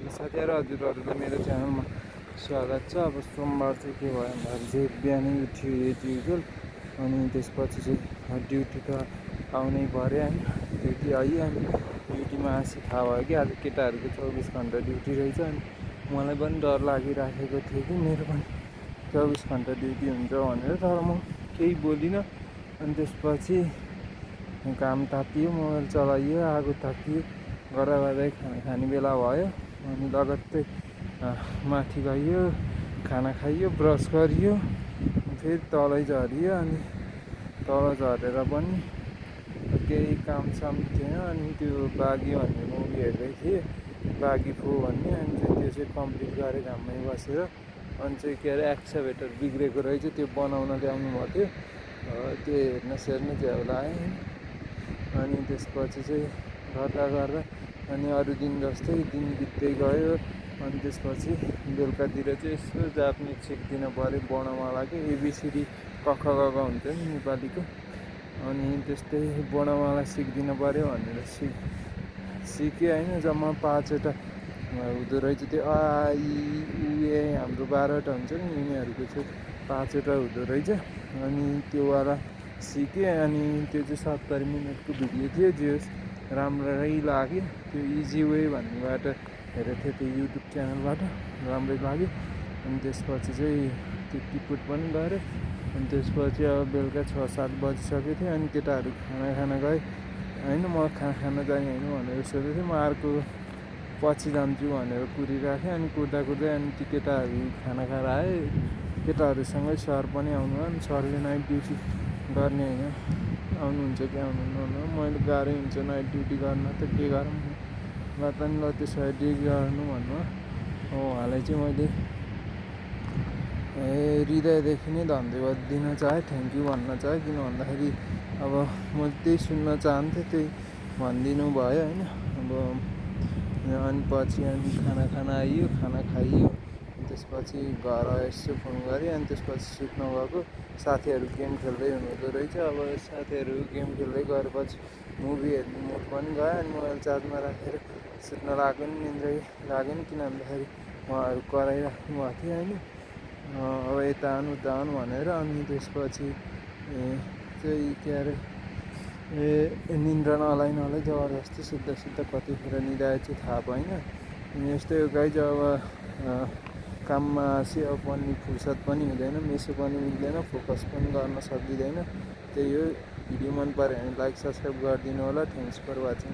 साथीहरु हजुरहरुलाई मेरो च्यानलमा स्वागत छ। अब सोमबार चाहिँ के भयो भन्दाखेरि चाहिँ बिहानै उठ्यो एज युजुअल, अनि त्यसपछि चाहिँ ड्युटी त आउनै पर्यो हैन। ड्युटी आयो अनि ड्युटीमा आएपछि थाहा भयो कि आज केटाहरूको 24 घन्टा ड्युटी रहेछ। अनि मलाई पनि डर लागिराखेको थियो कि मेरो पनि 24 घन्टा ड्युटी हुन्छ भनेर, तर म केही बोलिनँ। अनि त्यसपछि काम तातियो, मोबाइल चलाइयो, आगो तातियो, गराउँदै खाना खाने बेला भयो। अनि लगत्तै माथि गइयो, खाना खाइयो, ब्रस गरियो, फेरि तलै झरियो। अनि तल झरेर पनि केही कामसाम थिएन। अनि त्यो बागी भन्ने मुभी हेर्दै थिएँ, बागी फो भन्ने। अनि चाहिँ त्यो चाहिँ कम्प्लिट गरेँ घाममै बसेर। अनि चाहिँ के अरे एक्सभेटर बिग्रेको रहेछ, त्यो बनाउन ल्याउनु भएको थियो, त्यो हेर्न सेर्न झ्याउ लाग्यो। अनि त्यसपछि चाहिँ गर्दा गर्दा अनि अरू दिन जस्तै दिन बित्दै गयो। अनि त्यसपछि बेलुकातिर चाहिँ यसो जापानिज सिक्दिन पऱ्यो, वर्णमालाकै एबिसिडी क ख ग घ हुन्छ नि नेपालीको। अनि त्यस्तै वर्णमाला सिक्दिन पऱ्यो भनेर सिकेँ होइन। जम्मा 5वटा हुँदो रहेछ त्यो आ इ उ ए, हाम्रो 12वटा हुन्छ नि, यिनीहरूको चाहिँ 5वटा हुँदो रहेछ। अनि त्योवाला सिकेँ। अनि त्यो चाहिँ 70 मिनटको भिडियो थियो, जे होस् राम्रै लाग्यो। त्यो इजी वे भन्नेबाट हेरेको थिएँ, त्यो युट्युब च्यानलबाट, राम्रै लाग्यो। अनि त्यसपछि चाहिँ त्यो टिपुट पनि गरेँ। अनि त्यसपछि अब बेलुका 6-7 बजिसकेको थियो। अनि केटाहरू खाना खान गए होइन, म खाना जाने होइन भनेर सोधेको थिएँ। म अर्को पछि जान्छु भनेर कुरिरहेको थिएँ। अनि कुर्दा कुर्दै अनि ती केटाहरू खाना खाएर आए। केटाहरूसँगै सर पनि आउनुभयो। अनि सरले नाइट ड्युटी गर्ने होइन, आउनुहुन्छ कि आउनुहुन्न, मैले गाह्रै हुन्छ नाइट ड्युटी गर्न त के गरौँ, ल त नि ल त्यसो भए डे गर्नु भन्नुभयो। उहाँलाई चाहिँ मैले हृदयदेखि नै धन्यवाद दिन चाहेँ, थ्याङ्क यू भन्न चाहेँ। किन भन्दाखेरि अब म त्यही सुन्न चाहन्थेँ, त्यही भनिदिनु भयो होइन। अब अनि पछि अनि खाना आइयो, खाना खाइयो। त्यसपछि घर यसो फोन गरेँ। अनि त्यसपछि सुत्न गएको, साथीहरू गेम खेल्दै हुनुहुँदो रहेछ। अब साथीहरू गेम खेल्दै गएपछि मुभी हेर्ने मुड पनि गयो। अनि मोबाइल चार्जमा राखेर सुत्न लाग्यो नि, निन्द्रै लाग्यो नि, किन भन्दाखेरि उहाँहरू कराइराख्नु भएको थियो होइन, अब यता आउनु उता आउनु भनेर। अनि त्यसपछि चाहिँ के अरे निन्द्रा नलाइ जबरजस्ती सुत्दा कतिखेर निदायो चाहिँ थाहा पाइनँ। अनि यस्तै हो गाइज, अब काममा आएपछि अब पनि फुर्सद पनि हुँदैन, मेसो पनि मिल्दैन, फोकस पनि गर्न सकिँदैन। त्यही हो। भिडियो मन पऱ्यो भने लाइक सब्सक्राइब गरिदिनु होला। Thanks for watching.